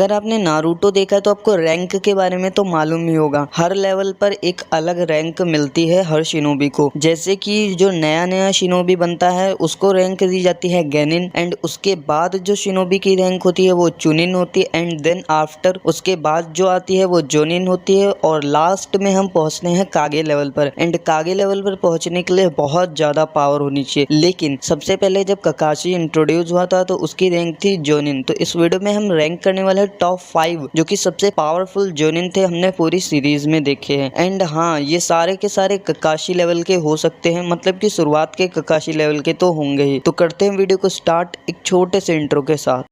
अगर आपने नारुतो देखा है तो आपको रैंक के बारे में तो मालूम ही होगा। हर लेवल पर एक अलग रैंक मिलती है हर शिनोबी को। जैसे कि जो नया नया शिनोबी बनता है उसको रैंक दी जाती है गेनिन, एंड उसके बाद जो शिनोबी की रैंक होती है वो चुनिन होती है, एंड देन आफ्टर उसके बाद जो आती है वो जोनिन होती है, और लास्ट में हम पहुंचते हैं कागे लेवल पर। एंड कागे लेवल पर पहुंचने के लिए बहुत ज्यादा पावर होनी चाहिए। लेकिन सबसे पहले जब ककाशी इंट्रोड्यूस हुआ था तो उसकी रैंक थी जोनिन। तो इस वीडियो में हम रैंक करने वाले टॉप 5 जो कि सबसे पावरफुल जोनिन थे, हमने पूरी सीरीज में देखे हैं। एंड हाँ, ये सारे के सारे ककाशी लेवल के हो सकते हैं, मतलब कि शुरुआत के ककाशी लेवल के तो होंगे ही। तो करते हैं वीडियो को स्टार्ट एक छोटे से इंट्रो के साथ।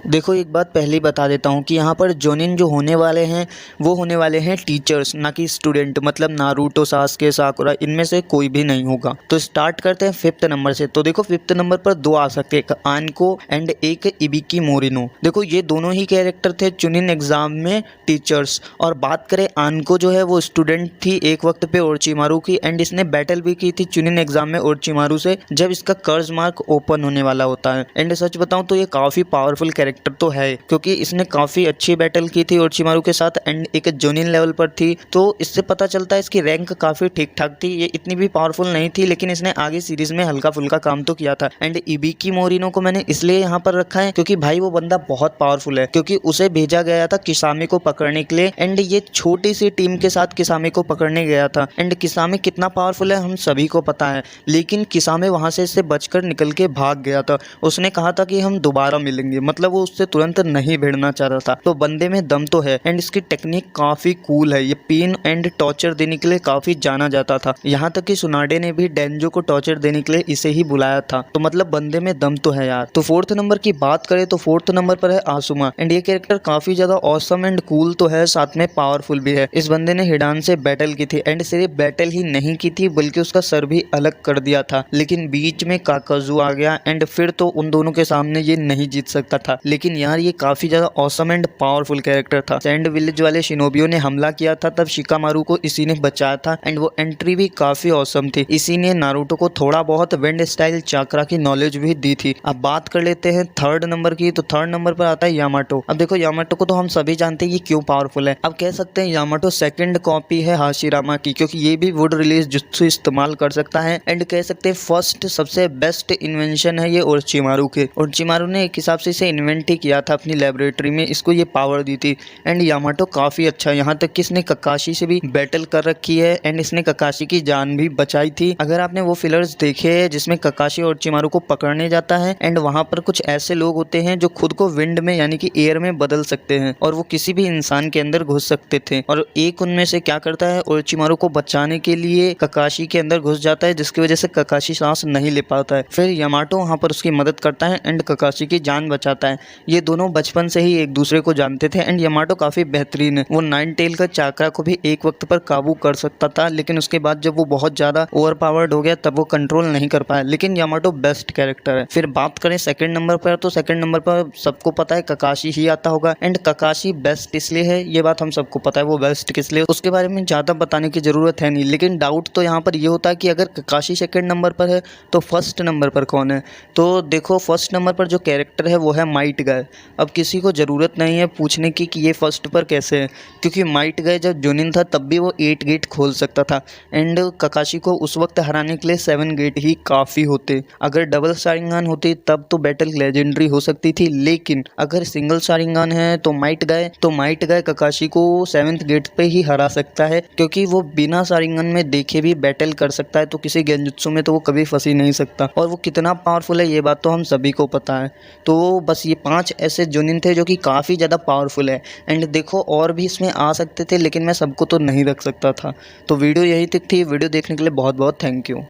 देखो, एक बात पहले ही बता देता हूँ कि यहाँ पर जोनिन जो होने वाले हैं वो होने वाले हैं टीचर्स, ना कि स्टूडेंट। मतलब नारुतो, सास्के, साकुरा, इनमें से कोई भी नहीं होगा। तो स्टार्ट करते हैं 5th नंबर से। तो देखो 5th नंबर पर 2 आ सकते हैं, एक आनको एंड एक इबिकी मोरिनो। देखो ये दोनों ही कैरेक्टर थे चुनिन एग्जाम में टीचर्स। और बात करें आनको, जो है वो स्टूडेंट थी एक वक्त पे ओरोचिमारू की, एंड इसने बैटल भी की थी चुनिन एग्जाम में ओरोचिमारू से जब इसका कर्ज मार्क ओपन होने वाला होता है। एंड सच बताऊँ तो ये काफ़ी पावरफुल कैरेक्टर तो है, क्योंकि इसने काफी अच्छी बैटल की थी ओरोचिमारू के साथ, एंड एक जोनिन लेवल पर थी। तो इससे पता चलता है इसकी रैंक काफी ठीक ठाक थी। ये इतनी भी पावरफुल नहीं थी, लेकिन इसने आगे सीरीज में हल्का फुल्का काम तो किया था। एंड इबिकी मोरिनो को मैंने इसलिए यहाँ पर रखा है क्योंकि भाई वो बंदा बहुत पावरफुल है, क्योंकि उसे भेजा गया था किसामी को पकड़ने के लिए। एंड ये छोटी सी टीम के साथ किसामी को पकड़ने गया था। एंड किसामी कितना पावरफुल है हम सभी को पता है, लेकिन किसामी वहां से इससे बचकर निकल के भाग गया था। उसने कहा था कि हम दोबारा मिलेंगे, मतलब वो उससे तुरंत नहीं भिड़ना चाह रहा था। तो बंदे में दम तो है, एंड इसकी टेक्निक काफी कूल है। ये पेन एंड टॉर्चर देने के लिए काफी जाना जाता था। यहाँ तक कि सुनाडे ने भी डेंजो को टॉर्चर देने के लिए इसे ही बुलाया था। तो मतलब बंदे में दम तो है यार। तो 4th नंबर की बात करें तो 4th नंबर पर है आसुमा। एंड ये कैरेक्टर काफी ज्यादा ऑसम एंड कूल तो है, साथ में पावरफुल भी है। इस बंदे ने हिडान से बैटल की थी, एंड सिर्फ बैटल ही नहीं की थी बल्कि उसका सर भी अलग कर दिया था। लेकिन बीच में काकाजू आ गया, एंड फिर तो उन दोनों के सामने ये नहीं जीत सकता था। लेकिन यार ये काफी ज्यादा ऑसम एंड पावरफुल कैरेक्टर था। सैंड विलेज वाले शिनोबियों ने हमला किया था, तब शिकामारू को इसी ने बचाया था। एंड वो एंट्री भी काफी ऑसम थी। इसी ने नारुतो को थोड़ा बहुत विंड स्टाइल चाक्रा की नॉलेज भी दी थी। अब बात कर लेते हैं 3rd नंबर की। तो 3rd नंबर पर आता है यामाटो। अब देखो यामाटो को तो हम सभी जानते हैं ये क्यों पावरफुल है। अब कह सकते हैं यामाटो सेकंड कॉपी है हाशिरामा की, क्योंकि ये भी वुड रिलीज जुत्सु इस्तेमाल कर सकता है। एंड कह सकते हैं फर्स्ट सबसे बेस्ट इन्वेंशन है ये ओरोचिमारू के। ओरोचिमारू ने एक हिसाब से इसे इन्वेंट ही किया था अपनी लेबोरेटरी में, इसको ये पावर दी थी। एंड यामाटो काफी अच्छा है, यहाँ तक कि इसने ककाशी से भी बैटल कर रखी है, एंड इसने ककाशी की जान भी बचाई थी। अगर आपने वो फिलर्स देखे हैं जिसमें ककाशी और ओरोचिमारू को पकड़ने जाता है, एंड वहां पर कुछ ऐसे लोग होते हैं जो खुद को विंड में यानी कि एयर में बदल सकते हैं, और वो किसी भी इंसान के अंदर घुस सकते थे। और एक उनमें से क्या करता है, ओरोचिमारू को बचाने के लिए ककाशी के अंदर घुस जाता है, जिसकी वजह से ककाशी सांस नहीं ले पाता है। फिर यामाटो वहां पर उसकी मदद करता है एंड ककाशी की जान बचाता है। ये दोनों बचपन से ही एक दूसरे को जानते थे, एंड यामाटो काफी बेहतरीन है। वो 9 टेल का चाक्रा को भी एक वक्त पर काबू कर सकता था, लेकिन उसके बाद जब वो बहुत ज्यादा ओवर पावर्ड हो गया तब वो कंट्रोल नहीं कर पाया। लेकिन यामाटो बेस्ट कैरेक्टर है। फिर बात करें 2nd नंबर पर, तो 2nd नंबर पर सबको पता है ककाशी ही आता होगा। एंड ककाशी बेस्ट इसलिए है, ये बात हम सबको पता है वो बेस्ट किस लिए, उसके बारे में ज्यादा बताने की जरूरत है नहीं। लेकिन डाउट तो यहाँ पर ये होता है कि अगर ककाशी 2nd नंबर पर है तो 1st नंबर पर कौन है। तो देखो 1st नंबर पर जो कैरेक्टर है वो है माइट गाय। अब किसी को जरूरत नहीं है पूछने की कि ये 1st पर कैसे है, क्योंकि माइट गाय जब जोनिन था तब भी वो 8 गेट खोल सकता था। एंड ककाशी को उस वक्त हराने के लिए 7 गेट ही काफ़ी होते। अगर डबल शारिंगान होती तब तो बैटल लेजेंडरी हो सकती थी, लेकिन अगर सिंगल शारिंगान है तो माइट गाय ककाशी को 7th गेट पे ही हरा सकता है, क्योंकि वो बिना शारिंगान में देखे भी बैटल कर सकता है। तो किसी गेंजुत्सु में तो वो कभी फंस ही नहीं सकता, और वो कितना पावरफुल है ये बात तो हम सभी को पता है। तो बस ये 5 ऐसे जोनिन थे जो कि काफ़ी ज़्यादा पावरफुल है। एंड देखो और भी इसमें आ सकते थे, लेकिन मैं सबको तो नहीं रख सकता था। तो वीडियो यही तक थी। वीडियो देखने के लिए बहुत बहुत थैंक यू।